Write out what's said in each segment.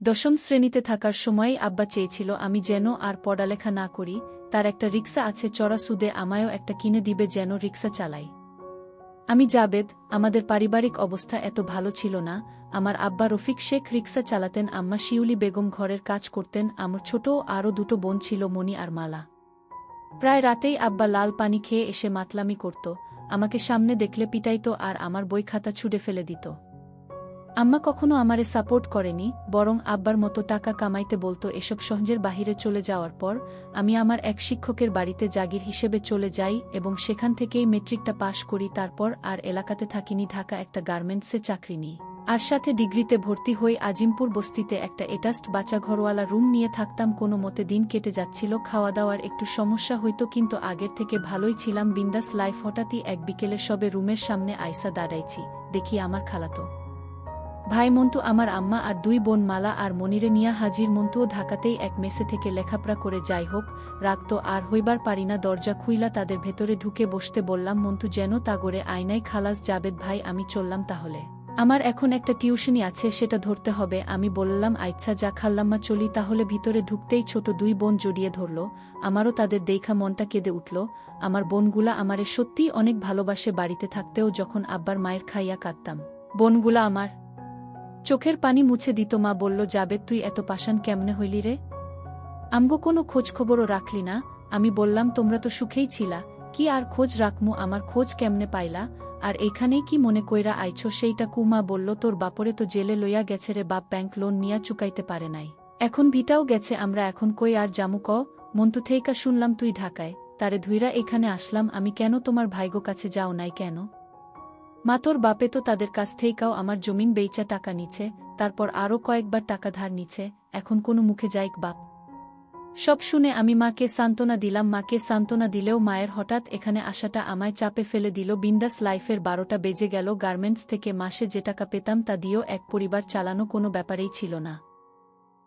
দশম শ্রেণীতে থাকার সময়ই আব্বা চেয়েছিল আমি যেন আর পড়ালেখা না করি, তার একটা রিকশা আছে চড়া সুদে আমায়ও একটা কিনে দিবে যেন রিকশা চালাই। আমি জাবেদ। আমাদের পারিবারিক অবস্থা এত ভালো ছিল না। আমার আব্বা রফিক শেখ রিকশা চালাতেন, আম্মা শিউলি বেগম ঘরের কাজ করতেন, আমার ছোট আরও দুটো বোন ছিল মণি আর মালা। প্রায় রাতেই আব্বা লাল পানি খেয়ে এসে মাতলামি করত, আমাকে সামনে দেখলে পিটাইত আর আমার বই খাতা ছুঁড়ে ফেলে দিত। আম্মা কখনো আমারে সাপোর্ট করেনি, বরং আব্বার মতো টাকা কামাইতে বলতো। এসব সহজের বাহিরে চলে যাওয়ার পর আমি আমার এক শিক্ষকের বাড়িতে জাগির হিসেবে চলে যাই এবং সেখান থেকেই মেট্রিকটা পাশ করি। তারপর আর এলাকাতে থাকিনি, ঢাকা একটা গার্মেন্টসে চাকরি নিই। আর সাথে ডিগ্রিতে ভর্তি হই। আজিমপুর বস্তিতে একটা এটাস্ট বাচ্চা ঘরওয়ালা রুম নিয়ে থাকতাম। কোনো মতে দিন কেটে যাচ্ছিল, খাওয়া দাওয়ার একটু সমস্যা হইতো, কিন্তু আগের থেকে ভালোই ছিলাম, বিন্দাস লাইফ। হঠাৎই এক বিকেলে সবে রুমের সামনে আইসা দাঁড়াইছি, দেখি আমার খালাতো ভাই মন্টু, আমার আম্মা আর দুই বোন মালা আর মনিরে নিয়া হাজির। মন্টুও ঢাকাতেই এক মেসে থেকে লেখাপড়া করে। যাই হোক, রাগ তো আর হইবার পারি না। দরজা খুইলা তাদের ভেতরে ঢুকে বসতে বললাম। মন্টু যেন তাগরে আয়নাই, খালাস জাবেদ ভাই আমি চললাম তাহলে, আমার এখন একটা টিউশনি আছে, সেটা ধরতে হবে। আমি বললাম আচ্ছা যা খাল্লাম্মা, চলি তাহলে। ভিতরে ঢুকতেই ছোট দুই বোন জড়িয়ে ধরল। আমারও তাদের দেখা মনটা কেঁদে উঠল। আমার বোনগুলা আমারে সত্যিই অনেক ভালোবাসে। বাড়িতে থাকতেও যখন আব্বার মায়ের খাইয়া কাঁদতাম, বোনগুলা আমার চোখের পানি মুছে দিত। মা বলল, জাবেদ তুই এত পাষাণ কেমনে হইলি রে? আমগো কোনো খোঁজখবরও রাখলি না? আমি বললাম তোমরা তো সুখেই ছিলা, কি আর খোঁজ রাখমু? আমার খোঁজ কেমনে পাইলা? আর এইখানেই কি মনে কইরা আইছো সেইটা কু? মা বলল, তোর বাপরে তো জেলে লইয়া গেছে রে বাপ, ব্যাংক লোন নিয়া চুকাইতে পারে নাই, এখন ভিটাও গেছে, আমরা এখন কই আর জামু ক? মন্তু থেইকা শুনলাম তুই ঢাকায়, তারে ধুইরা এখানে আসলাম আমি। কেন তোমার ভাইগো কাছে যাও নাই কেন? মা তোর বাপে তো তাদের কাছ থেইকাও আমার জমিন বেইচা টাকা নিছে, তারপর আরও কয়েকবার টাকা ধার নিছে, এখন কোনো মুখে যাইক বাপ? সব শুনে আমি মাকে সান্ত্বনা দিলাম। মাকে সান্ত্বনা দিলেও মায়ের হঠাৎ এখানে আসাটা আমায় চাপে ফেলে দিল। বিন্দাস লাইফের 12টা বেজে গেল। গার্মেন্টস থেকে মাসে যে টাকা পেতাম তা দিয়েও এক পরিবার চালানো কোনো ব্যাপারেই ছিল না।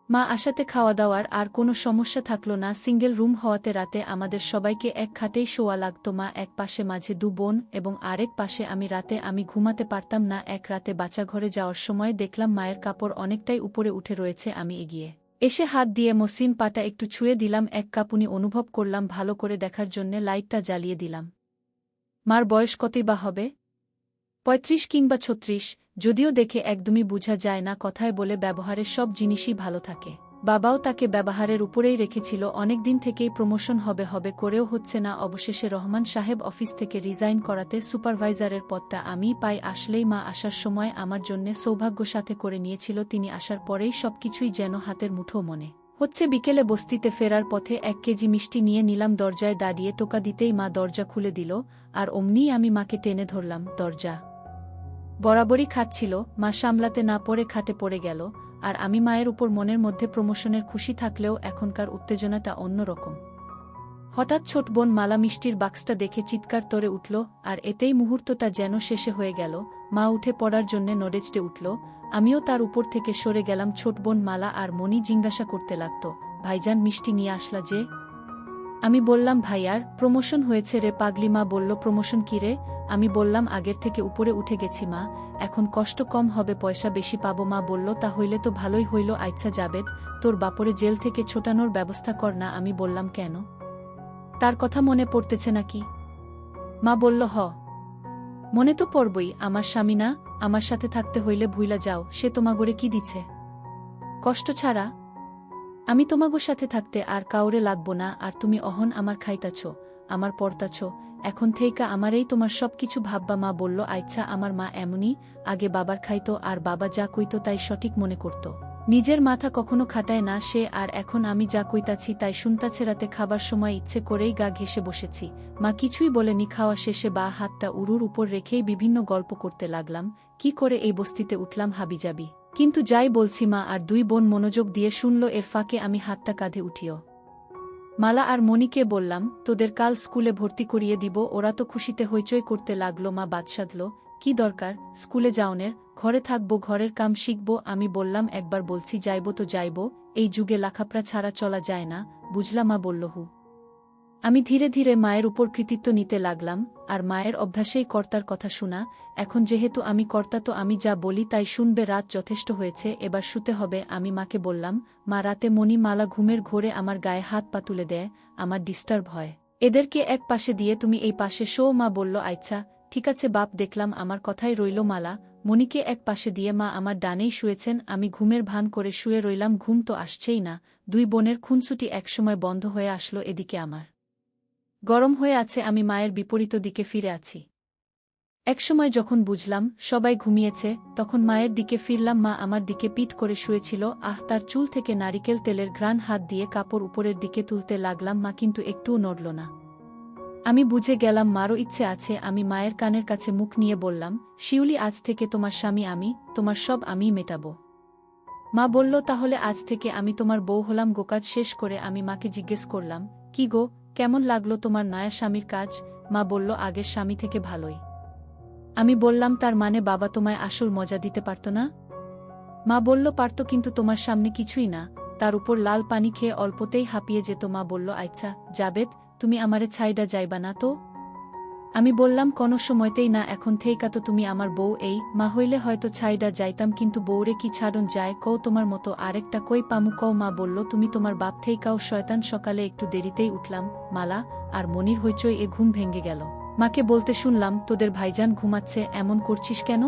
মা আসাতে খাওয়া দাওয়ার আর কোনো সমস্যা থাকল না। সিঙ্গেল রুম হওয়াতে রাতে আমাদের সবাইকে এক খাটেই শোয়া লাগত। মা এক পাশে, মাঝে দু বোন এবং আরেক পাশে আমি। রাতে আমি ঘুমাতে পারতাম না। এক রাতে বাচ্চাঘরে যাওয়ার সময় দেখলাম মায়ের কাপড় অনেকটাই উপরে উঠে রয়েছে। আমি এগিয়ে এসে হাত দিয়ে মসৃণ পাটা একটু ছুঁয়ে দিলাম। এক কাঁপুনি অনুভব করলাম। ভালো করে দেখার জন্যে লাইটটা জ্বালিয়ে দিলাম। মার বয়স কতই বা হবে? 35 কিংবা 36, যদিও দেখে একদমই বোঝা যায় না। কথায় বলে ব্যবহারের সব জিনিসই ভালো থাকে। বাবাও তাকে ব্যবহারের উপরেই রেখেছিল। অনেক দিন থেকেই প্রমোশন হবে হবে করেও হচ্ছে না। অবশেষে রহমান সাহেব অফিস থেকে রিজাইন করাতে সুপারভাইজারের পদটা আমিই পাই। আসলেই মা আসার সময় আমার জন্যে সৌভাগ্য সাথে করে নিয়েছিল। তিনি আসার পরেই সবকিছুই যেন হাতের মুঠো মনে হচ্ছে। বিকেলে বস্তিতে ফেরার পথে 1 কেজি মিষ্টি নিয়ে নিলাম। দরজায় দাঁড়িয়ে টোকা দিতেই মা দরজা খুলে দিল, আর অমনিই আমি মাকে টেনে ধরলাম। দরজা বরাবরই খাচ্ছিল, মা সামলাতে না পড়ে খাটে পড়ে গেল। আর আমি মায়ের উপর মনের মধ্যে প্রমোশনের খুশি থাকলেও এখনকার উত্তেজনাটা অন্যরকম। হঠাৎ ছোট বোন মালা মিষ্টির বাক্সটা দেখে চিৎকার করে উঠল, আর এতেই মুহূর্তটা যেন শেষে হয়ে গেল। মা উঠে পড়ার জন্যে নড়েচড়ে উঠল, আমিও তার উপর থেকে সরে গেলাম। ছোট বোন মালা আর মনি জিজ্ঞাসা করতে লাগত, ভাইজান মিষ্টি নিয়ে আসলা যে? আমি বললাম, ভাইয়ার প্রমোশন হয়েছে রে পাগলি। মা বলল, প্রমোশন কি রে? আমি বললাম, আগের থেকে উপরে উঠে গেছি মা, এখন কষ্ট কম হবে, পয়সা বেশি পাবো। মা বলল, তা হইলে তো ভালোই হইল। আচ্ছা জাবেদ, তোর বাপরে জেল থেকে ছোটানোর ব্যবস্থা কর না। আমি বললাম, কেন? তার কথা মনে পড়তেছে নাকি? মা বলল, হ, মনে তো পড়বই, আমার স্বামী না? আমার সাথে থাকতে হইলে ভুইলা যাও, সে তোমাগরে কি দিছে? কষ্ট ছাড়া। আমি তোমাগোর সাথে থাকতে আর কাউরে লাগবো না। আর তুমি অহন আমার খাইতাছ, আমার পড়তাছ, এখন থেইকা আমারেই তোমার সব কিছু ভাববা। মা বলল, আচ্ছা। আমার মা এমনই, আগে বাবার খাইতো আর বাবা যা কইতো তাই সঠিক মনে করত, নিজের মাথা কখনো খাটায় না সে। আর এখন আমি যা কইতাছি তাই শুনতাছে। রাতে খাবার সময় ইচ্ছে করেই গা ঘেঁষে বসেছি। মা কিছুই বলেনি। খাওয়া শেষে বা হাতটা উরুর উপর রেখেই বিভিন্ন গল্প করতে লাগলাম, কি করে এই বস্তিতে উঠলাম হাবিজাবি। কিন্তু যাই বলছি মা আর দুই বোন মনোযোগ দিয়ে শুনল। এর ফাঁকে আমি হাতটা কাঁধে উঠিও মালা আর মনিকে বললাম, তোদের কাল স্কুলে ভর্তি করিয়ে দিব। ওরা তো খুশিতে হইচই করতে লাগলো। মা বাদ সাধল, কি দরকার স্কুলে যাওনের, ঘরে থাকবো, ঘরের কাম শিখব। আমি বললাম, একবার বলছি যাইব তো যাইব, এই যুগে লেখাপড়া ছাড়া চলা যায় না, বুঝলা? মা বলল, হু। আমি ধীরে ধীরে মায়ের উপর কৃতিত্ব নিতে লাগলাম, আর মায়ের অভ্যাসেই কর্তার কথা শোনা। এখন যেহেতু আমি কর্তা, তো আমি যা বলি তাই শুনবে। রাত যথেষ্ট হয়েছে, এবার শুতে হবে। আমি মাকে বললাম, মা, রাতে মালা ঘুমের ঘোরে আমার গায়ে হাত পা তুলে দেয়, আমার ডিস্টার্ব হয়। এদেরকে এক পাশে দিয়ে তুমি এই পাশে শো। মা বলল, আচ্ছা ঠিক আছে বাপ। দেখলাম আমার কথাই রইল। মালা মণিকে এক পাশে দিয়ে মা আমার ডানেই শুয়েছেন। আমি ঘুমের ভান করে শুয়ে রইলাম। ঘুম তো আসছেই না। দুই বোনের খুনসুটি একসময় বন্ধ হয়ে আসলো। এদিকে আমার গরম হয়ে আছে, আমি মায়ের বিপরীত দিকে ফিরে আছি। একসময় যখন বুঝলাম সবাই ঘুমিয়েছে, তখন মায়ের দিকে ফিরলাম। মা আমার দিকে পিঠ করে শুয়েছিল। তার চুল থেকে নারিকেল তেলের ঘ্রাণ। হাত দিয়ে কাপড় উপরের দিকে তুলতে লাগলাম, মা কিন্তু একটুও নড়ল না। আমি বুঝে গেলাম মারও ইচ্ছে আছে। আমি মায়ের কানের কাছে মুখ নিয়ে বললাম, শিউলি, আজ থেকে তোমার স্বামী আমি, তোমার সব আমিই মেটাবো। মা বলল, তাহলে আজ থেকে আমি তোমার বউ হলাম গো। কাজ শেষ করে আমি মাকে জিজ্ঞেস করলাম, কি গো, কেমন লাগলো তোমার নয়া স্বামীর কাজ? মা বলল, আগের স্বামী থেকে ভালোই। আমি বললাম, তার মানে বাবা তোমায় আসল মজা দিতে পারত না? মা বলল, পারত, কিন্তু তোমার সামনে কিছুই না। তার উপর লাল পানি খেয়ে অল্পতেই হাঁপিয়ে যেত। মা বলল, আচ্ছা জাবেদ, তুমি আমারে ছাইডা যাইবা না তো? আমি বললাম, কোনো সময়তেই না। এখন থেইকা তো তুমি আমার বউ। এই মা হইলে হয়তো ছাইডা যাইতাম, কিন্তু বউরে কি ছাড়ন যায় কও? তোমার মতো আরেকটা কই পামু কও? মা বলল, তুমি তোমার বাপ থেইকাও শয়তান। সকালে একটু দেরিতেই উঠলাম। মালা আর মনির হইচই এ ঘুম ভেঙে গেল। মাকে বলতে শুনলাম, তোদের ভাইজান ঘুমাচ্ছে, এমন করছিস কেন?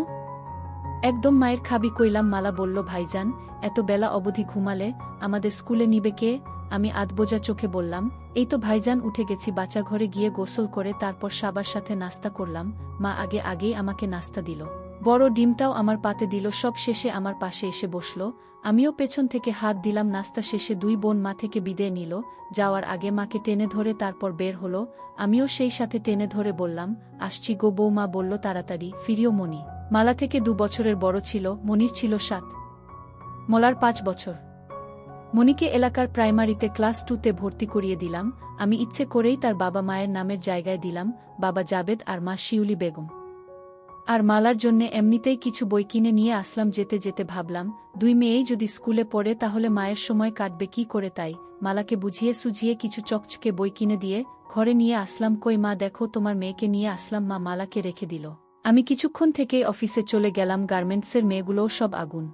একদম মায়ের খাবি কইলাম। মালা বলল, ভাইজান এত বেলা অবধি ঘুমালে আমাদের স্কুলে নিবে কে? আমি আধবোজা চোখে বললাম, এই তো ভাইজান উঠে গেছি। বাচ্চা ঘরে গিয়ে গোসল করে তারপর সবার সাথে নাস্তা করলাম। মা আগেই আমাকে নাস্তা দিল, বড় ডিমটাও আমার পাতে দিল। সব শেষে আমার পাশে এসে বসল, আমিও পেছন থেকে হাত দিলাম। নাস্তা শেষে দুই বোন মা থেকে বিদায় নিল। যাওয়ার আগে মাকে টেনে ধরে তারপর বের হলো। আমিও সেই সাথে টেনে ধরে বললাম, আসছি গো বউ। মা বলল, তাড়াতাড়ি ফিরিও। মনি মালা থেকে 2 বছরের বড় ছিল, মনির ছিল 7, মলার 5 বছর। মনিকে এলাকার প্রাইমারিতে ক্লাস 2তে ভর্তি করিয়ে দিলাম। আমি ইচ্ছে করেই তার বাবা মায়ের নামের জায়গায় দিলাম বাবা জাবেদ আর মা শিউলি বেগম। আর মালার জন্যে এমনিতেই কিছু বই কিনে নিয়ে আসলাম। যেতে যেতে ভাবলাম, 2 মেয়েই যদি স্কুলে পড়ে তাহলে মায়ের সময় কাটবে কি করে। তাই মালাকে বুঝিয়ে সুঝিয়ে কিছু চকচকে বই কিনে দিয়ে ঘরে নিয়ে আসলাম। কই মা, দেখো তোমার মেয়েকে নিয়ে আসলাম। মা মালাকে রেখে দিল। আমি কিছুক্ষণ থেকেই অফিসে চলে গেলাম। গার্মেন্টসের মেয়েগুলোও সব আগুন।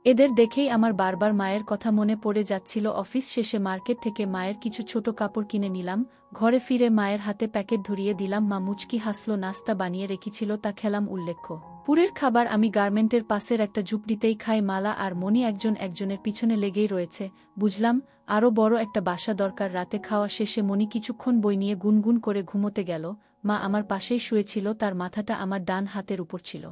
এদের দেখেই আমার বারবার মায়ের কথা মনে পড়ে যাচ্ছিল। অফিস শেষে মার্কেট থেকে মায়ের কিছু ছোট কাপড় কিনে নিলাম। ঘরে ফিরে মায়ের হাতে প্যাকেট ধরিয়ে দিলাম। মা মুচকি হাসল। নাস্তা বানিয়ে রেখেছিল, তা খেলাম। উল্লেখ্য, পুরের খাবার আমি গার্মেন্টের পাশের একটা ঝুপড়িতেই খাই। মালা আর মনি একজনের পিছনে লেগেই রয়েছে। বুঝলাম আরও বড় একটা বাসা দরকার। রাতে খাওয়া শেষে মনি কিছুক্ষণ বই নিয়ে গুনগুন করে ঘুমোতে গেল। মা আমার পাশেই শুয়েছিল, তার মাথাটা আমার ডান হাতের উপর ছিল।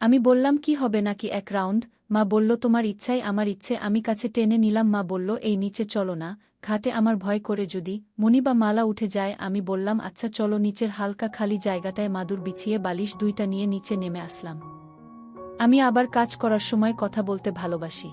আমি বললাম, কি হবে নাকি 1 রাউন্ড? মা বলল, তোমার ইচ্ছাই আমার ইচ্ছে। আমি কাছে টেনে নিলাম। মা বলল, এই নিচে চলো না, ঘাটে আমার ভয় করে যদি মনি বা মালা উঠে যায়। আমি বললাম, আচ্ছা চলো। নিচের হালকা খালি জায়গাটায় মাদুর বিছিয়ে বালিশ 2টা নিয়ে নিচে নেমে আসলাম। আমি আবার কাজ করার সময় কথা বলতে ভালোবাসি।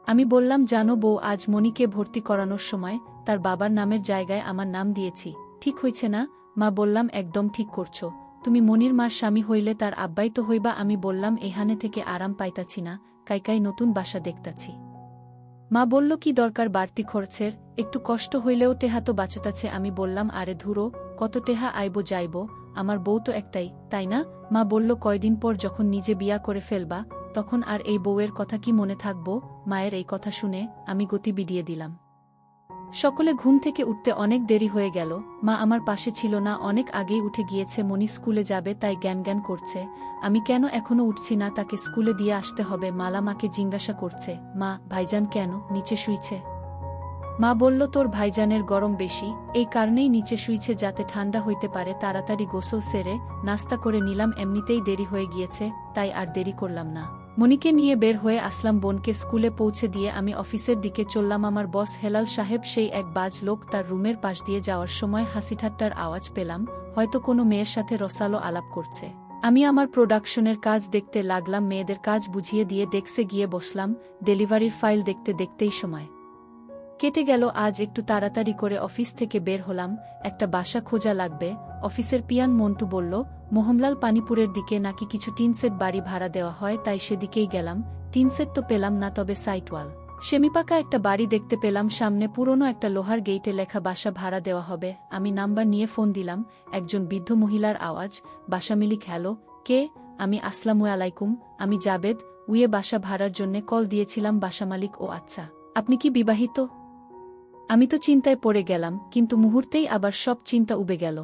আমি বললাম, জানো বউ, আজ মনিকে ভর্তি করানোর সময় তার বাবার নামের জায়গায় আমার নাম দিয়েছি। ঠিক হয়েছে না? মা বললাম, একদম ঠিক করছো। তুমি মনির মার স্বামী হইলে তার আব্বাই তো হইবা। আমি বললাম, এখানে থেকে আরাম পাইতাছি না, কাইকাই নতুন বাসা দেখতাছি। মা বলল, কি দরকার বাড়তি খরচের? একটু কষ্ট হইলেও টেহা তো বাঁচতাছে। আমি বললাম, আরে ধুরো, কত টেহা আইব যাইব, আমার বউ তো একটাই, তাই না? মা বলল, কয়দিন পর যখন নিজে বিয়া করে ফেলবা তখন আর এই বউয়ের কথা কি মনে থাকব? মায়ের এই কথা শুনে আমি গতি বিডিয়ে দিলাম। সকলে ঘুম থেকে উঠতে অনেক দেরি হয়ে গেল। মা আমার পাশে ছিল না, অনেক আগেই উঠে গিয়েছে। মনি স্কুলে যাবে তাই জ্ঞান করছে। আমি কেন এখনো উঠছি না, তাকে স্কুলে দিয়ে আসতে হবে। মালা মাকে জিজ্ঞাসা করছে, মা, ভাইজান কেন নিচে শুইছে? মা বলল, তোর ভাইজানের গরম বেশি, এই কারণেই নিচে শুইছে, যাতে ঠান্ডা হইতে পারে। তাড়াতাড়ি গোসল সেরে নাস্তা করে নিলাম। এমনিতেই দেরি হয়ে গিয়েছে, তাই আর দেরি করলাম না। মনিকে নিয়ে বের হয়ে আসলাম। বোনকে স্কুলে পৌঁছে দিয়ে আমি অফিসের দিকে চললাম। আমার বস হেলাল সাহেব, সেই এক বাজ লোক, তার রুমের পাশ দিয়ে যাওয়ার সময় হাসিঠাট্টার আওয়াজ পেলাম। হয়তো কোনো মেয়ের সাথে রসালো আলাপ করছে। আমি আমার প্রোডাকশনের কাজ দেখতে লাগলাম। মেয়েদের কাজ বুঝিয়ে দিয়ে ডেস্কে গিয়ে বসলাম। ডেলিভারির ফাইল দেখতে দেখতেই সময় কেটে গেল। আজ একটু তাড়াতাড়ি করে অফিস থেকে বের হলাম। একটা বাসা খোঁজা লাগবে। অফিসের পিয়ান মন্টু বলল, মোহনলাল পানিপুরের দিকে নাকি কিছু টিনসেট বাড়ি ভাড়া দেওয়া হয়, তাই সেদিকেই গেলাম। টিনসেট তো পেলাম না, তবে সাইটওয়াল সেমিপাকা একটা বাড়ি দেখতে পেলাম, সামনে পুরনো একটা লোহার গেইটে লেখা বাসা ভাড়া দেওয়া হবে। আমি নাম্বার নিয়ে ফোন দিলাম। একজন বৃদ্ধ মহিলার আওয়াজ, বাসা মালিক। হ্যালো, কে? আমি আসসালামু আলাইকুম, আমি জাবেদ, উয়ে বাসা ভাড়ার জন্যে কল দিয়েছিলাম। বাসা মালিক: ও আচ্ছা, আপনি কি বিবাহিত? আমি তো চিন্তায় পড়ে গেলাম, কিন্তু মুহূর্তেই আবার সব চিন্তা উবে গেল।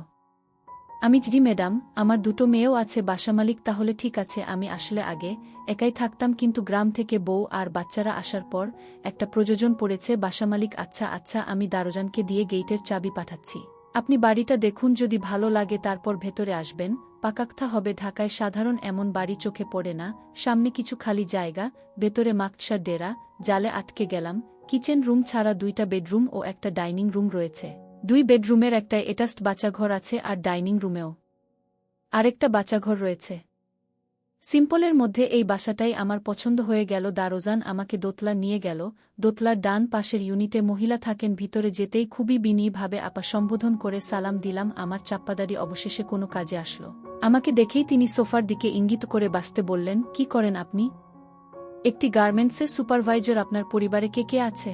আমি: জি ম্যাডাম, আমার দুটো মেয়েও আছে। বাসা মালিক: তাহলে ঠিক আছে। আমি আসলে আগে একাই থাকতাম, কিন্তু গ্রাম থেকে বউ আর বাচ্চারা আসার পর একটা প্রয়োজন পড়েছে। বাসা মালিক: আচ্ছা আচ্ছা, আমি দারোয়ানকে দিয়ে গেইটের চাবি পাঠাচ্ছি। আপনি বাড়িটা দেখুন, যদি ভালো লাগে তারপর ভেতরে আসবেন। পাকাক্তা হবে। ঢাকায় সাধারণ এমন বাড়ি চোখে পড়ে না। সামনে কিছু খালি জায়গা, ভেতরে মাকসার ডেরা। জালে আটকে গেলাম। কিচেন রুম ছাড়া 2টা বেডরুম ও একটা ডাইনিং রুম রয়েছে। 2 বেডরুমের একটা অ্যাটাচড বাচ্চাঘর আছে, আর ডাইনিং রুমেও আরেকটা বাচ্চাঘর রয়েছে। সিম্পলের মধ্যে এই বাসাটাই আমার পছন্দ হয়ে গেল। দারোজান আমাকে দোতলা নিয়ে গেল। দোতলার ডান পাশের ইউনিটে মহিলা থাকেন। ভিতরে যেতেই খুবই বিনীভাবে আপা সম্বোধন করে সালাম দিলাম। আমার চাপ্পাদারি অবশেষে কোনো কাজে আসলো। আমাকে দেখেই তিনি সোফার দিকে ইঙ্গিত করে বাসতে বললেন: কি করেন আপনি? একটি গার্মেন্টসের সুপারভাইজার। আপনার পরিবারে কে কে আছে?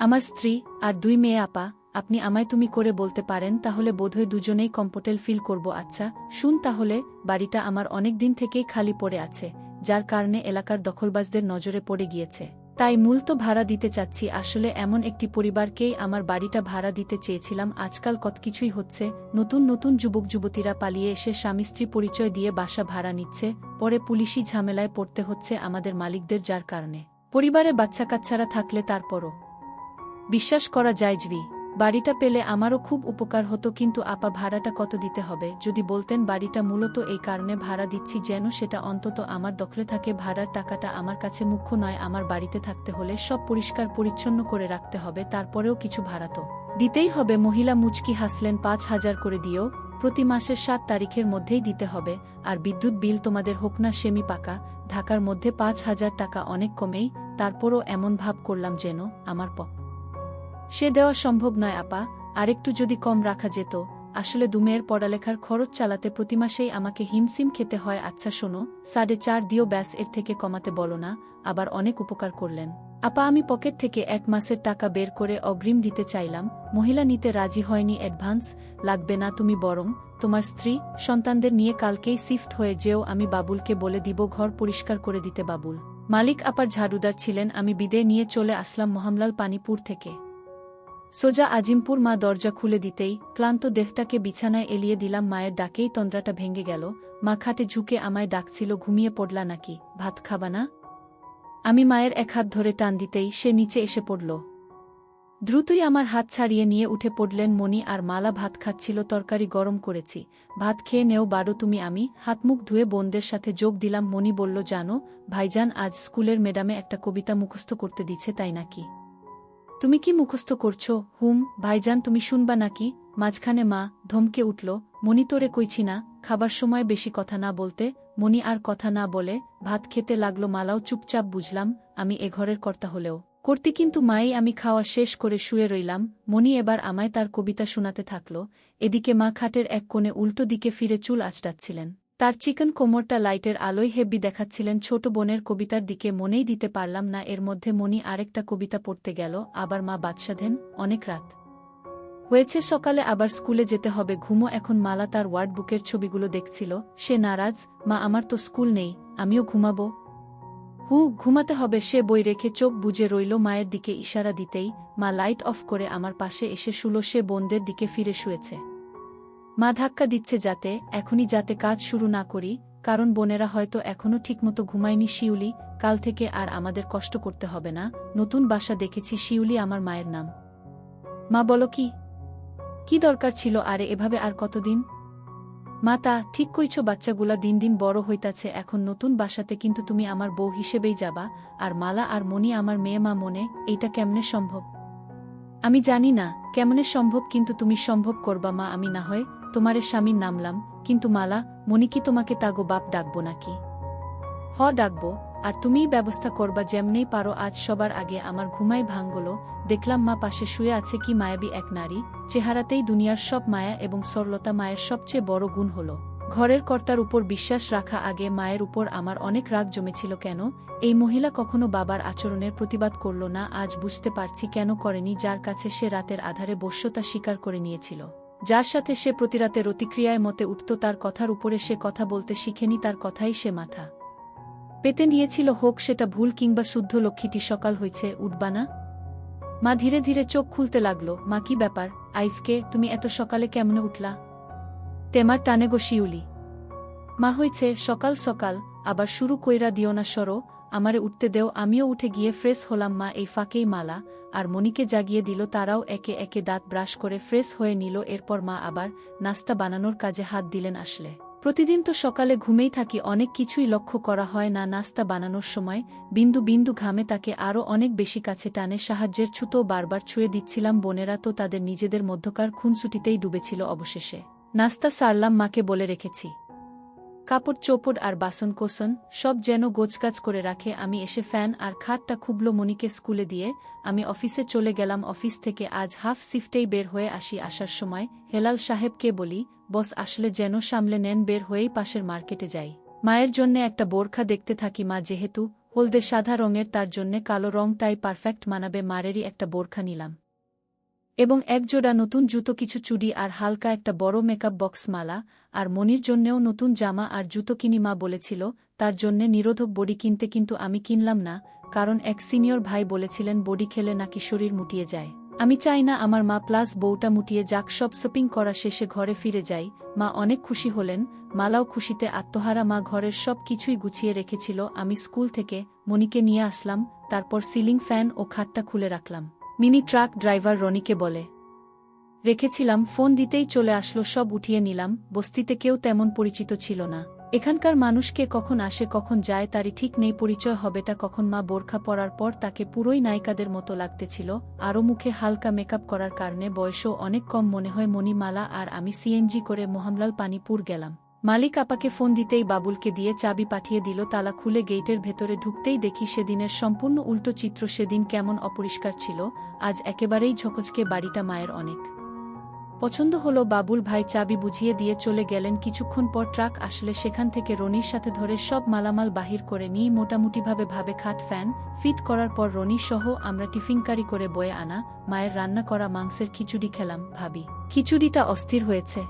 আমার স্ত্রী আর 2 মেয়ে। আপা, আপনি আমায় তুমি করে বলতে পারেন, তাহলে বোধহয় দুজনেই কমফোর্টেবল ফিল করব। আচ্ছা শুন তাহলে, বাড়িটা আমার অনেক দিন থেকেই খালি পড়ে আছে, যার কারণে এলাকার দখলবাজদের নজরে পড়ে গিয়েছে। তাই মূলত ভাড়া দিতে চাচ্ছি। আসলে এমন একটি পরিবারকেই আমার বাড়িটা ভাড়া দিতে চেয়েছিলাম। আজকাল কত কিছুই হচ্ছে। নতুন নতুন যুবক যুবতীরা পালিয়ে এসে স্বামী স্ত্রী পরিচয় দিয়ে বাসা ভাড়া নিচ্ছে, পরে পুলিশি ঝামেলায় পড়তে হচ্ছে আমাদের মালিকদের, যার কারণে পরিবারে বাচ্চা কাচ্চারা থাকলে তারপরও বিশ্বাস করা যায় বাড়িটা পেলে আমারও খুব উপকার হতো। কিন্তু আপা, ভাড়াটা কত দিতে হবে যদি বলতেন? বাড়িটা মূলত এই কারণে ভাড়া দিচ্ছি যেন সেটা অন্তত আমার দখলে থাকে। ভাড়ার টাকাটা আমার কাছে মুখ্য নয়। আমার বাড়িতে থাকতে হলে সব পরিষ্কার পরিচ্ছন্ন করে রাখতে হবে, তারপরেও কিছু ভাড়া তো দিতেই হবে। মহিলা মুচকি হাসলেন। 5,000 করে দিও, প্রতি মাসের 7 তারিখের মধ্যেই দিতে হবে। আর বিদ্যুৎ বিল তোমাদের হোক না সেমি পাকা, ঢাকার মধ্যে 5,000 টাকা অনেক কমেই। তারপরও এমন ভাব করলাম যেন আমার সে দেওয়া সম্ভব নয়। আপা, আরেকটু যদি কম রাখা যেত। আসলে 2 মেয়ের পড়ালেখার খরচ চালাতে প্রতি মাসেই আমাকে হিমসিম খেতে হয়। আচ্ছা শোনো, 4.5 দিও ব্যাস, এর থেকে কমাতে বলো না। আবার অনেক উপকার করলেন। আপা, আমি পকেট থেকে 1 মাসের টাকা বের করে অগ্রিম দিতে চাইলাম। মহিলা নিতে রাজি হয়নি। অ্যাডভান্স লাগবে না, তুমি বরং তোমার স্ত্রী সন্তানদের নিয়ে কালকেই শিফট হয়ে যেও। আমি বাবুলকে বলে দিব ঘর পরিষ্কার করে দিতে। বাবুল মালিক আপার ঝাড়ুদার ছিলেন। আমি বিদায় নিয়ে চলে আসলাম মোহামলাল পানিপুর থেকে সোজা আজিমপুর। মা দরজা খুলে দিতেই ক্লান্ত দেহটাকে বিছানায় এলিয়ে দিলাম। মায়ের ডাকেই তন্দ্রাটা ভেঙে গেল। মা খাটে ঝুঁকে আমায় ডাকছিল। ঘুমিয়ে পড়লা নাকি? ভাত খাবা না? আমি মায়ের এক হাত ধরে টান দিতেই সে নিচে এসে পড়ল। দ্রুতই আমার হাত ছাড়িয়ে নিয়ে উঠে পড়লেন। মণি আর মালা ভাত খাচ্ছিল। তরকারি গরম করেছি, ভাত খেয়ে নেও বাড়ো তুমি। আমি হাত মুখ ধুয়ে বোনদের সাথে যোগ দিলাম। মণি বলল, জানো ভাইজান আজ স্কুলের ম্যাডামে একটা কবিতা মুখস্থ করতে দিচ্ছে, তাই নাকি? তুমি কি মুখস্থ করছো? হুম। ভাইজান তুমি শুনবা নাকি? মাঝখানে মা ধমকে উঠল। মণি তোরে কইছি না খাবার সময় বেশি কথা না বলতে। মণি আর কথা না বলে ভাত খেতে লাগলো। মালাও চুপচাপ। বুঝলাম আমি এ ঘরের কর্তা হলেও করতি, কিন্তু মাই। আমি খাওয়া শেষ করে শুয়ে রইলাম। মণি এবার আমায় তার কবিতা শোনাতে থাকল। এদিকে মা খাটের এক কোণে উল্টো দিকে ফিরে চুল আঁচড়াচ্ছিলেন। তার চিকন কোমরটা লাইটের আলোয় হেব্বি দেখাচ্ছিলেন। ছোট বোনের কবিতার দিকে মনেই দিতে পারলাম না। এর মধ্যে মণি আরেকটা কবিতা পড়তে গেল। আবার মা বাদশাধেন। অনেক রাত হয়েছে, সকালে আবার স্কুলে যেতে হবে, ঘুমো এখন। মালা তার ওয়ার্ড বুকের ছবিগুলো দেখছিল। সে নারাজ। মা আমার তো স্কুল নেই, আমিও ঘুমাবো। ঘুমাতে হবে। সে বই রেখে চোখ বুজে রইল। মায়ের দিকে ইশারা দিতেই মা লাইট অফ করে আমার পাশে এসে শুলো। সে বোনদের দিকে ফিরে শুয়েছে। মা ধাক্কা দিচ্ছে এখনই যাতে কাজ শুরু না করি, কারণ বোনেরা হয়তো এখনও ঠিকমতো ঘুমায়নি। শিউলি, কাল থেকে আর আমাদের কষ্ট করতে হবে না। নতুন বাসা দেখেছি। শিউলি আমার মায়ের নাম। মা বলো, কি দরকার ছিল আরে এভাবে? আর কতদিন? মা তা ঠিক কইছ, বাচ্চাগুলা দিন দিন বড় হইতাছে। এখন নতুন বাসাতে কিন্তু তুমি আমার বউ হিসেবেই যাবা, আর মালা আর মণি আমার মেয়ে। মা মনে এইটা কেমনে সম্ভব? আমি জানি না কেমনে সম্ভব, কিন্তু তুমি সম্ভব করবা মা। আমি না হয় তোমারে স্বামীর নামলাম, কিন্তু মালা মণি কি তোমাকে তাগো বাপ ডাকবো নাকি? ডাকবো, আর তুমিই ব্যবস্থা করবা যেমনেই পারো। আজ সবার আগে আমার ঘুমাই ভাঙল। দেখলাম মা পাশে শুয়ে আছে। কি মায়াবী এক নারী, চেহারাতেই দুনিয়ার সব মায়া এবং সরলতা। মায়ের সবচেয়ে বড় গুণ হল ঘরের কর্তার উপর বিশ্বাস রাখা আগে মায়ের উপর আমার অনেক রাগ জমেছিল কেন এই মহিলা কখনো বাবার আচরণের প্রতিবাদ করল না। আজ বুঝতে পারছি কেন করেনি। যার কাছে সে রাতের আধারে বশ্যতা স্বীকার করে নিয়েছিল, যার সাথে সে প্রতিরাতে রতিক্রিয়ায় মতে উঠত, তার কথার উপরে সে কথা বলতে শিখেনি, তার কথাই সে মাথা পেতে নিয়েছিল। হোক সেটা ভুল কিংবা শুদ্ধ। লক্ষ্মীটি সকাল হয়েছে, উঠবা না? মা ধীরে ধীরে চোখ খুলতে লাগল। মা কি ব্যাপার আইসকে, তুমি এত সকালে কেমনে উঠলা? তেমার টানে গো শিউলি। মা হইছে সকাল সকাল আবার শুরু কইরা দিও না, সরো, আমারে উঠতে দেও। আমিও উঠে গিয়ে ফ্রেশ হলাম। মা এই ফাঁকেই মালা আর মনিকে জাগিয়ে দিল। তারাও একে একে দাঁত ব্রাশ করে ফ্রেশ হয়ে নিল। এরপর মা আবার নাস্তা বানানোর কাজে হাত দিলেন। আসলে প্রতিদিন তো সকালে ঘুমেই থাকি, অনেক কিছুই লক্ষ্য করা হয় না। নাস্তা বানানোর সময় বিন্দু বিন্দু ঘামে তাকে আরও অনেক বেশি কাছে টানে। সাহায্যের ছুতো বারবার ছুঁয়ে দিচ্ছিলাম। বোনেরা তো তাদের নিজেদের মধ্যকার খুনসুটিতেই ডুবেছিল। অবশেষে নাস্তা সারলাম। মাকে বলে রেখেছি কাপড় চোপড় আর বাসন কোসন সব যেন গোছগাছ করে রাখে। আমি এসে ফ্যান আর খাটটা খুবলো। মনিকে স্কুলে দিয়ে আমি অফিসে চলে গেলাম। অফিস থেকে আজ হাফ শিফটেই বের হয়ে আসি। আসার সময় হেলাল সাহেবকে বলি, বস আসলে যেন সামলে নেন, বের হয়েই পাশের মার্কেটে যাই। মায়ের জন্যে একটা বোরখা দেখতে থাকি। মা যেহেতু হলদে সাদা রঙের, তার জন্যে কালো রংটাই পারফেক্ট মানাবে। মারেরই একটা বোরখা নিলাম এবং একজোড়া নতুন জুতো, কিছু চুড়ি আর হালকা একটা বড় মেকআপ বক্স মালা। আর মনির জন্যেও নতুন জামা আর জুতো কিনি। মা বলেছিল তার জন্যে নিরোধক বডি কিনতে, কিন্তু আমি কিনলাম না, কারণ এক সিনিয়র ভাই বলেছিলেন বডি খেলে নাকি শরীর মুটিয়ে যায়। আমি চাই না আমার মা প্লাস বউটা মুটিয়ে যাক। সব শপিং করা শেষে ঘরে ফিরে যাই। মা অনেক খুশি হলেন, মালাও খুশিতে আত্মহারা। মা ঘরের সব কিছুই গুছিয়ে রেখেছিল। আমি স্কুল থেকে মনিকে নিয়ে আসলাম, তারপর সিলিং ফ্যান ও খাটটা খুলে রাখলাম। মিনি ট্রাক ড্রাইভার রনিকে বলে রেখেছিলাম, ফোন দিতেই চলে আসলো। সব উঠিয়ে নিলাম। বস্তিতে কেউ তেমন পরিচিত ছিল না। এখানকার মানুষকে কখন আসে কখন যায় তারই ঠিক নেই, পরিচয় হবেটা কখন। মা বোরখা পরার পর তাকে পুরোই নায়িকাদের মতো লাগতেছিল। আরও মুখে হালকা মেকআপ করার কারণে বয়সও অনেক কম মনে হয়। মনি, মালা আর আমি সিএনজি করে মোহামলাল পানিপুর গেলাম। মালিক আপাকে ফোন দিতেই বাবুলকে দিয়ে চাবি পাঠিয়ে দিল। তালা খুলে গেটের ভেতরে ঢুকতেই দেখি সেদিনের সম্পূর্ণ উল্টো চিত্র। সেদিন কেমন অপরিষ্কার ছিল, আজ একেবারেই ঝকঝকে। বাড়িটা মায়ের অনেক পছন্দ হলো। বাবুল ভাই চাবি বুঝিয়ে দিয়ে চলে গেলেন। কিছুক্ষণ পর ট্রাক আসলে সেখান থেকে রনির সাথে ধরে সব মালামাল বাহির করে নিয়ে মোটামুটিভাবে খাট ফ্যান ফিট করার পর রনি সহ আমরা টিফিনকারি করে বয়ে আনা মায়ের রান্না করা মাংসের খিচুড়ি খেলাম। ভাবি খিচুড়িটা অস্থির হয়েছে।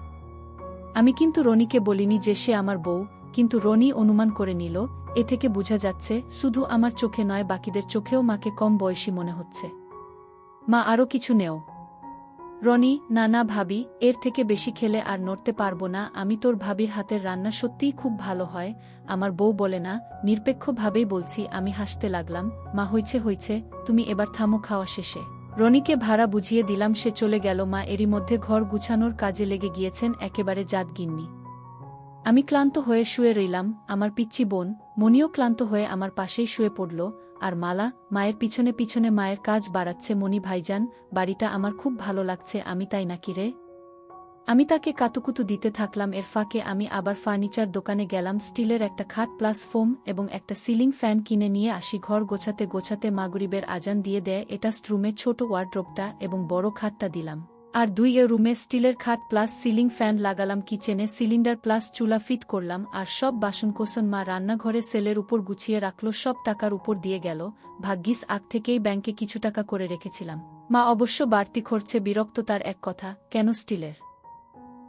আমি কিন্তু রনিকে বলিনি যে সে আমার বউ, কিন্তু রনি অনুমান করে নিল। এ থেকে বোঝা যাচ্ছে শুধু আমার চোখে নয়, বাকিদের চোখেও মাকে কম বয়সী মনে হচ্ছে। মা, আরও কিছু নেও। রনি, না না ভাবি, এর থেকে বেশি খেলে আর নড়তে পারবো না আমি। তোর ভাবির হাতের রান্না সত্যিই খুব ভালো হয়। আমার বউ বলে না, নিরপেক্ষভাবেই বলছি। আমি হাসতে লাগলাম। মা, হইছে, তুমি এবার থামো। খাওয়া শেষে রনিকে ভাড়া বুঝিয়ে দিলাম, সে চলে গেল। মা এরই মধ্যে ঘর গুছানোর কাজে লেগে গিয়েছেন, একেবারে জাত গিন্নি। আমি ক্লান্ত হয়ে শুয়ে রইলাম। আমার পিচ্চি বোন মনিও ক্লান্ত হয়ে আমার পাশেই শুয়ে পড়ল। আর মালা মায়ের পিছনে পিছনে মায়ের কাজ বাড়াচ্ছে। মনি, ভাইজান, বাড়িটা আমার খুব ভালো লাগছে। আমি তাই নাকি রে? আমি তাকে কাতুকুতু দিতে থাকলাম। এর ফাঁকে আমি আবার ফার্নিচার দোকানে গেলাম। স্টিলের একটা খাট প্লাস ফোম এবং একটা সিলিং ফ্যান কিনে নিয়ে আসি। ঘর গোছাতে গোছাতে মাগরিবের আজান দিয়ে দেয়। এটাস্ট রুমে ছোট ওয়ার্ড্রোবটা এবং বড় খাটটা দিলাম। আর 2 রুমে স্টিলের খাট প্লাস সিলিং ফ্যান লাগালাম। কিচেনে সিলিন্ডার প্লাস চুলা ফিট করলাম। আর সব বাসনকোসন মা রান্নাঘরে সেলের উপর গুছিয়ে রাখল। সব টাকার উপর দিয়ে গেল। ভাগ্যিস আগ থেকেই ব্যাংকে কিছু টাকা করে রেখেছিলাম। মা অবশ্য বাড়তি খরচে বিরক্ত। তার এক কথা, কেন স্টিলের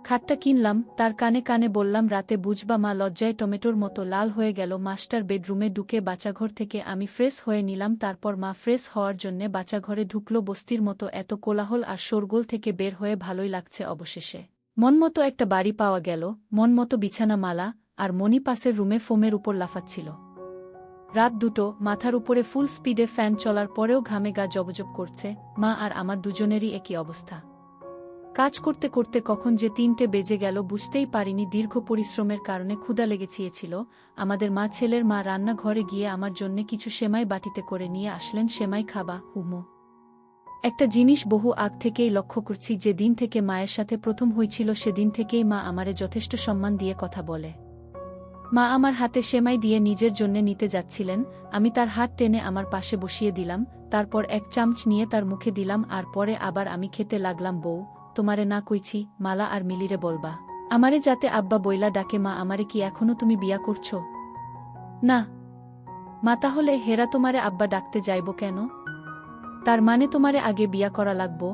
খাটটা কিনলাম? তার কানে কানে বললাম, রাতে বুঝবা। মা লজ্জায় টমেটোর মতো লাল হয়ে গেল। মাস্টার বেডরুমে ঢুকে বাচ্চাঘর থেকে আমি ফ্রেশ হয়ে নিলাম। তারপর মা ফ্রেশ হওয়ার জন্যে বাচ্চাঘরে ঢুকল। বস্তির মতো এত কোলাহল আর শোরগোল থেকে বের হয়ে ভালোই লাগছে। অবশেষে মনমতো একটা বাড়ি পাওয়া গেল, মনমতো বিছানা। মালা আর মনি পাশের রুমে ফোমের উপর লাফাচ্ছিল। রাত 2, মাথার উপরে ফুল স্পিডে ফ্যান চলার পরেও ঘামে গা জবজব করছে। মা আর আমার দুজনেরই একই অবস্থা। কাজ করতে করতে কখন যে 3টে বেজে গেল বুঝতেই পারিনি। দীর্ঘ পরিশ্রমের কারণে ক্ষুধা লেগেছিল। আমাদের মা, ছেলের মা, রান্নাঘরে গিয়ে আমার জন্যে কিছু সেমাই বাটিতে করে নিয়ে আসলেন। সেমাই খাবা? হুমো। একটা জিনিস বহু আগ থেকেই লক্ষ্য করছি। যে দিন থেকে মায়ের সাথে প্রথম হয়েছিল সেদিন থেকেই মা আমারে যথেষ্ট সম্মান দিয়ে কথা বলে। মা আমার হাতে সেমাই দিয়ে নিজের জন্যে নিতে যাচ্ছিলেন। আমি তার হাত টেনে আমার পাশে বসিয়ে দিলাম। তারপর এক চামচ নিয়ে তার মুখে দিলাম আর পরে আবার আমি খেতে লাগলাম। বউ, তোমারে না কইছি মালা আর মিলিরে বলবা। আমারে যাতে আব্বা বইলা ডাকে। মা, আমারে কি এখনো তুমি বিয়া করছো? না। মা, তাহলে হেরা তোমারে আব্বা ডাকতে যাইব কেন? তার মানে তোমারে আগে বিয়া করা লাগবো?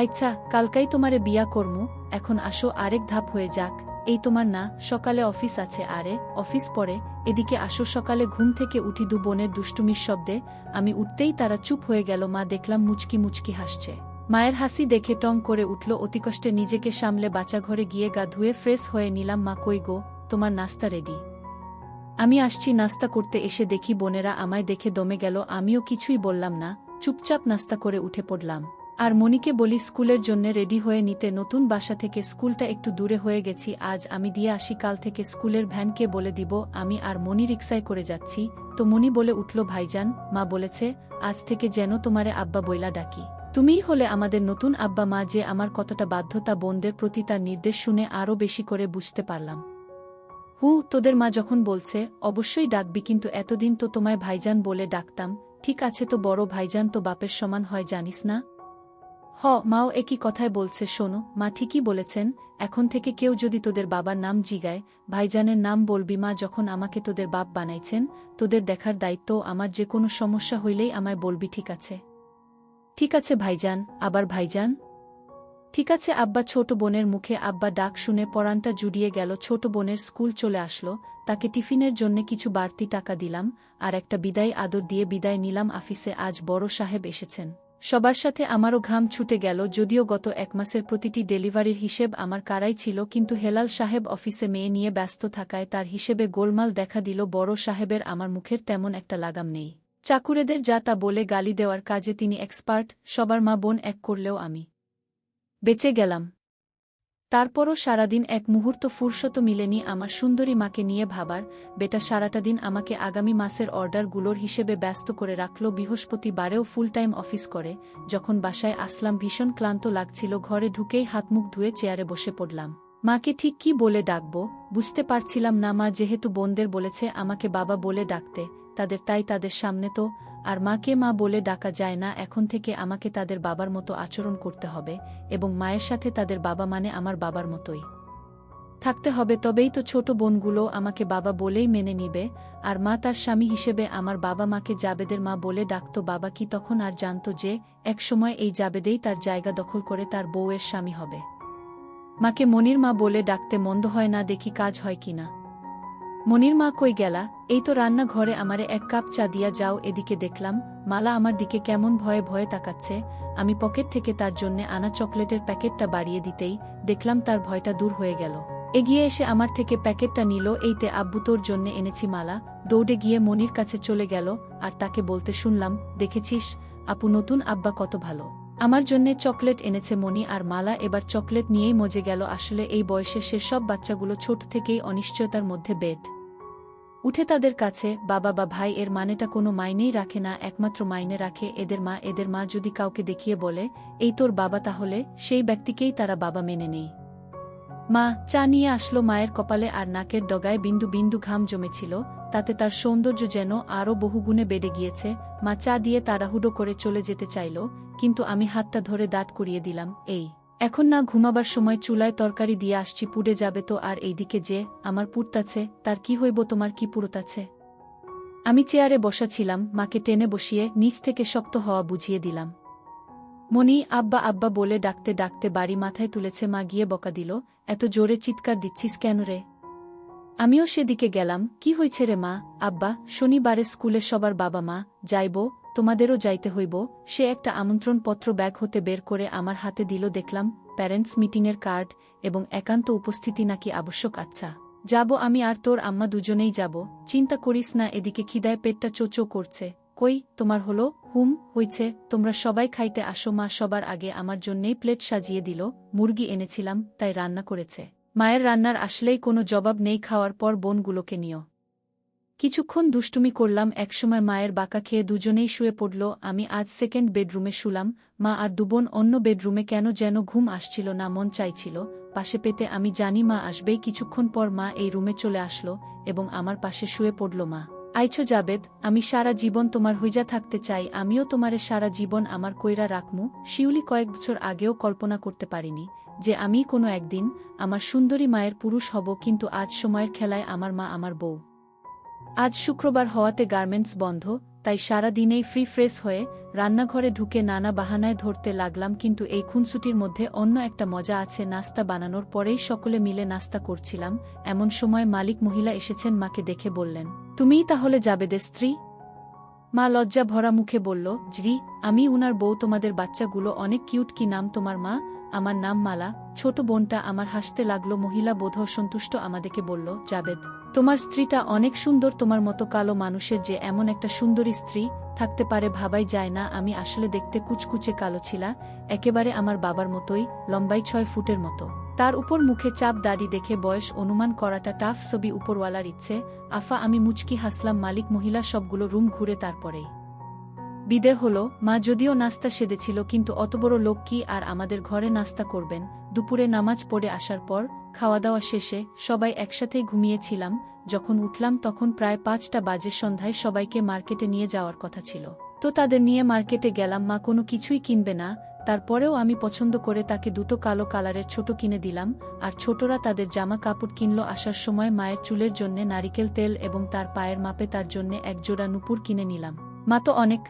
আচ্ছা, কালকাই তোমারে বিয়া করমু। এখন আসো, আরেক ধাপ হয়ে যাক। এই তোমার না সকালে অফিস আছে? আরে অফিস পরে, এদিকে আসো। সকালে ঘুম থেকে উঠি দু বোনের দুষ্টুমির শব্দে। আমি উঠতেই তারা চুপ হয়ে গেল। মা দেখলাম মুচকি মুচকি হাসছে। মায়ের হাসি দেখে টং করে উঠল। অতিকষ্টে নিজেকে সামলে বাচ্চা ঘরে গিয়ে গা ধুয়ে ফ্রেশ হয়ে নিলাম। মা, কই গো, তোমার নাস্তা রেডি? আমি আসছি। নাস্তা করতে এসে দেখি বোনেরা আমায় দেখে দমে গেল। আমিও কিছুই বললাম না, চুপচাপ নাস্তা করে উঠে পড়লাম। আর মনিকে বলি স্কুলের জন্য রেডি হয়ে নিতে। নতুন বাসা থেকে স্কুলটা একটু দূরে হয়ে গেছি। আজ আমি দিয়ে আসি, কাল থেকে স্কুলের ভ্যানকে বলে দিব আমি আর মনি রিকশায় করে যাচ্ছি। তো মনি বলে উঠল, ভাইজান, মা বলেছে আজ থেকে যেন তোমারে আব্বা বইলা ডাকি। তুমিই হলে আমাদের নতুন আব্বা। মা যে আমার কতটা বাধ্যতা বোনদের প্রতি, তার নির্দেশ শুনে আরও বেশি করে বুঝতে পারলাম। তোদের মা যখন বলছে অবশ্যই ডাকবি, কিন্তু এতদিন তো তোমায় ভাইজান বলে ডাকতাম। ঠিক আছে, তো বড় ভাইজান তো বাপের সমান হয়, জানিস না? মাও একই কথায় বলছে। শোনো, মা ঠিকই বলেছেন। এখন থেকে কেউ যদি তোদের বাবার নাম জিগায়, ভাইজানের নাম বলবি। মা যখন আমাকে তোদের বাপ বানাইছেন, তোদের দেখার দায়িত্ব আমার। যে কোনো সমস্যা হইলেই আমায় বলবি, ঠিক আছে? ঠিক আছে ভাইজান। আবার ভাইজান? ঠিক আছে আব্বা। ছোট বোনের মুখে আব্বা ডাক শুনে পরানটা জুড়িয়ে গেল। ছোট বোনের স্কুল চলে আসলো, তাকে টিফিনের জন্য কিছু বাড়তি টাকা দিলাম, আর একটা বিদায় আদর দিয়ে বিদায় নিলাম। আফিসে আজ বড় সাহেব এসেছেন। সবার সাথে আমারও ঘাম ছুটে গেল। যদিও গত এক মাসের প্রতিটি ডেলিভারির হিসেব আমার কারাই ছিল, কিন্তু হেলাল সাহেব অফিসে মেয়ে নিয়ে ব্যস্ত থাকায় তার হিসেবে গোলমাল দেখা দিল। বড় সাহেবের আমার মুখের তেমন একটা লাগাম নেই। চাকুরেদের যা তা বলে গালি দেওয়ার কাজে তিনি এক্সপার্ট। সবার মা বোন এক করলেও আমি বেঁচে গেলাম। তারপরও সারাদিন এক মুহূর্ত ফুরসত মিলেনি আমার সুন্দরী মাকে নিয়ে ভাবার। বেটা সারাটা দিন আমাকে আগামী মাসের অর্ডারগুলোর হিসেবে ব্যস্ত করে রাখল। বৃহস্পতিবারেও ফুল টাইম অফিস করে। যখন বাসায় আসলাম ভীষণ ক্লান্ত লাগছিল। ঘরে ঢুকেই হাতমুখ ধুয়ে চেয়ারে বসে পড়লাম। মাকে ঠিক কি বলে ডাকব বুঝতে পারছিলাম না। মা যেহেতু বোনদের বলেছে আমাকে বাবা বলে ডাকতে, তাই তাদের সামনে তো আর মাকে মা বলে ডাকা যায় না। এখন থেকে আমাকে তাদের বাবার মতো আচরণ করতে হবে, এবং মায়ের সাথে তাদের বাবা মানে আমার বাবার মতোই থাকতে হবে। তবেই তো ছোট বোনগুলো আমাকে বাবা বলেই মেনে নিবে। আর মা তার স্বামী হিসেবে আমার বাবা মাকে জাবেদের মা বলে ডাকত। বাবা কি তখন আর জানত যে একসময় এই জাবেদেই তার জায়গা দখল করে তার বউয়ের স্বামী হবে? মাকে মনির মা বলে ডাকতে মন্দ হয় না, দেখি কাজ হয় কিনা। মনির মা, কই গেলা? এই তো রান্না ঘরে, আমারে এক কাপ চা দিয়া যাও। এদিকে দেখলাম মালা আমার দিকে কেমন ভয়ে ভয়ে তাকাচ্ছে। আমি পকেট থেকে তার জন্যে আনা চকলেটের প্যাকেটটা বাড়িয়ে দিতেই দেখলাম তার ভয়টা দূর হয়ে গেল। এগিয়ে এসে আমার থেকে প্যাকেটটা নিল। এইতে আব্বু, তোর জন্যে এনেছি। মালা দৌড়ে গিয়ে মনির কাছে চলে গেল, আর তাকে বলতে শুনলাম, দেখেছিস আপু, নতুন আব্বা কত ভালো, আমার জন্যে চকলেট এনেছে। মনি আর মালা এবার চকলেট নিয়েই মজে গেল। আসলে এই বয়সে সে সব বাচ্চাগুলো ছোট থেকেই অনিশ্চয়তার মধ্যে বেড উঠে তাদের কাছে বাবা বা ভাই এর মানেটা কোনো মাইনেই রাখে না। একমাত্র মাইনে রাখে এদের মা। এদের মা যদি কাউকে দেখিয়ে বলে এই তোর বাবা, তাহলে সেই ব্যক্তিকেই তারা বাবা মেনে নেই। মা চা নিয়ে আসলো। মায়ের কপালে আর নাকের ডগায় বিন্দু বিন্দু ঘাম জমেছিল, তাতে তার সৌন্দর্য যেন আরও বহুগুণে বেড়ে গিয়েছে। মা চা দিয়ে তাড়াহুড়ো করে চলে যেতে চাইল, কিন্তু আমি হাতটা ধরে দাঁড় করিয়ে দিলাম। এই এখন না, ঘুমাবার সময় চুলায় তরকারি দিয়ে আসছি, পুড়ে যাবে তো। আর এইদিকে যে আমার পুড়তাছে, তার কি হইব? তোমার কি পুড়তাছে? আমি চেয়ারে বসা ছিলাম, মাকে টেনে বসিয়ে নিচ থেকে শক্ত হওয়া বুঝিয়ে দিলাম। মনি আব্বা আব্বা বলে ডাকতে ডাকতে বাড়ি মাথায় তুলেছে। মা গিয়ে বকা দিল, এত জোরে চিৎকার দিচ্ছিস কেন রে? আমিও সেদিকে গেলাম। কি হয়েছে রে মা? আব্বা, শনিবারে স্কুলে সবার বাবা মা যাইব, তোমাদেরও যাইতে হইব। সে একটা আমন্ত্রণপত্র ব্যাগ হতে বের করে আমার হাতে দিল। দেখলাম প্যারেন্টস মিটিংয়ের কার্ড, এবং একান্ত উপস্থিতি নাকি আবশ্যক। আচ্ছা যাব, আমি আর তোর আম্মা দুজনেই যাব। চিন্তা করিস না। এদিকে খিদায় পেটটা চোচো করছে। কই তোমার হলো? হইছে। তোমরা সবাই খাইতে আসো। মা সবার আগে আমার জন্যেই প্লেট সাজিয়ে দিল। মুরগি এনেছিলাম, তাই রান্না করেছে। মায়ের রান্নার আসলেই কোনো জবাব নেই। খাওয়ার পর বোনগুলোকে নিও কিছুক্ষণ দুষ্টুমি করলাম। একসময় মায়ের বাঁকা খেয়ে দুজনেই শুয়ে পড়ল। আমি আজ সেকেন্ড বেডরুমে শুলাম। মা আর দুবোন অন্য বেডরুমে। কেন যেন ঘুম আসছিল না, মন চাইছিল পাশে পেতে। আমি জানি মা আসবেই। কিছুক্ষণ পর মা এই রুমে চলে আসলো এবং আমার পাশে শুয়ে পড়ল। মা আইছো জাবেদ, আমি সারা জীবন তোমার হইজা থাকতে চাই, আমিও তোমারে সারা জীবন আমার কইরা রাখমু। শিউলি কয়েক বছর আগেও কল্পনা করতে পারিনি যে আমি কোনো একদিন আমার সুন্দরী মায়ের পুরুষ হব, কিন্তু আজ সময়ের খেলায় আমার মা আমার বউ। আজ শুক্রবার হওয়াতে গার্মেন্টস বন্ধ, তাই সারা দিনেই ফ্রি ফ্রেশ হয়ে রান্নাঘরে ঢুকে নানা বাহানায় ধরতে লাগলাম। কিন্তু এই খুনসুটির মধ্যে অন্য একটা মজা আছে। নাস্তা বানানোর পরেই সকলে মিলে নাস্তা করছিলাম, এমন সময় মালিক মহিলা এসেছেন। মাকে দেখে বললেন, তুমিই তাহলে জাবেদের স্ত্রী? মা লজ্জা ভরা মুখে বলল, জি, আমি উনার বউ। তোমাদের বাচ্চাগুলো অনেক কিউট। কি নাম তোমার মা? আমার নাম মালা। ছোট বোনটা আমার হাসতে লাগলো। মহিলা বোধহয় সন্তুষ্ট আমাদেরকে বলল, জাবেদ, তোমার স্ত্রীটা অনেক সুন্দর। তোমার মতো কালো মানুষের যে এমন একটা সুন্দরী স্ত্রী থাকতে পারে ভাবাই যায় না। আমি আসলে দেখতে কুচকুচে কালো ছিলা, একেবারে আমার বাবার মতোই, লম্বাই 6 ফুটের মতো। তার উপর মুখে চাপ দাড়ি দেখে বয়স অনুমান করাটা টাফ। ছবি উপরওয়ালার ইচ্ছে। আফা আমি মুচকি হাসলাম। মালিক মহিলা সবগুলো রুম ঘুরে তারপরেই বিদে হলো। মা যদিও নাস্তা সেদেছিল, কিন্তু অত বড় লোক কি আর আমাদের ঘরে নাস্তা করবেন? দুপুরে নামাজ পড়ে আসার পর খাওয়া দাওয়া শেষে সবাই একসাথেই ঘুমিয়েছিলাম। যখন উঠলাম তখন প্রায় 5টা বাজে। সন্ধ্যায় সবাইকে মার্কেটে নিয়ে যাওয়ার কথা ছিল, তো তাদের নিয়ে মার্কেটে গেলাম। মা কোনো কিছুই কিনবে না, তারপরেও আমি পছন্দ করে তাকে দুটো কালো কালারের ছোট কিনে দিলাম, আর ছোটরা তাদের জামা কাপড় কিনল। আসার সময় মায়ের চুলের জন্যে নারিকেল তেল এবং তার পায়ের মাপে তার জন্যে এক জোড়া নুপুর কিনে নিলাম। মা তো অনেক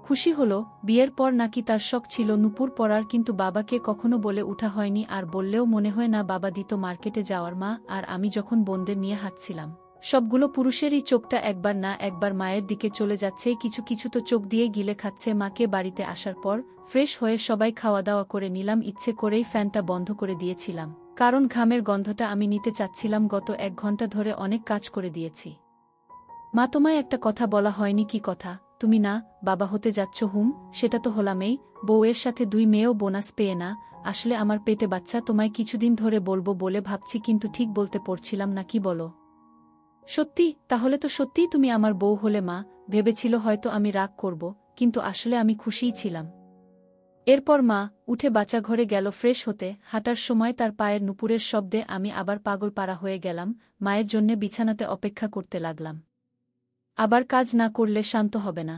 খুশি হলো। বিয়ের পর নাকি তার শখ ছিল নুপুর পরার, কিন্তু বাবাকে কখনো বলে উঠা হয়নি, আর বললেও মনে হয় না বাবা দিত মার্কেটে যাওয়ার। মা আর আমি যখন বোনদের নিয়ে হাঁটছিলাম, সবগুলো পুরুষেরই চোখটা একবার না একবার মায়ের দিকে চলে যাচ্ছে। কিছু কিছু তো চোখ দিয়ে গিলে খাচ্ছে। মাকে বাড়িতে আসার পর ফ্রেশ হয়ে সবাই খাওয়া দাওয়া করে নিলাম। ইচ্ছে করেই ফ্যানটা বন্ধ করে দিয়েছিলাম, কারণ ঘামের গন্ধটা আমি নিতে চাচ্ছিলাম। গত 1 ঘন্টা ধরে অনেক কাজ করে দিয়েছি। মা তোমায় একটা কথা বলা হয়নি। কি কথা? তুমি না বাবা হতে যাচ্ছ? সেটা তো হলামেই। বউয়ের সাথে 2 মেয়েও বোনাস পেয়ে না। আসলে আমার পেটে বাচ্চা। তোমায় কিছুদিন ধরে বলবো বলে ভাবছি, কিন্তু ঠিক বলতে পারছিলাম না। কি বলো? সত্যি? তাহলে তো সত্যিই তুমি আমার বউ হলে। মা ভেবেছিল হয়তো আমি রাগ করব, কিন্তু আসলে আমি খুশিই ছিলাম। এরপর মা উঠে বাচ্চাঘরে গেল ফ্রেশ হতে। হাঁটার সময় তার পায়ের নুপুরের শব্দে আমি আবার পাগল পাড়া হয়ে গেলাম। মায়ের জন্যে বিছানাতে অপেক্ষা করতে লাগলাম। আবার কাজ না করলে শান্ত হবে না।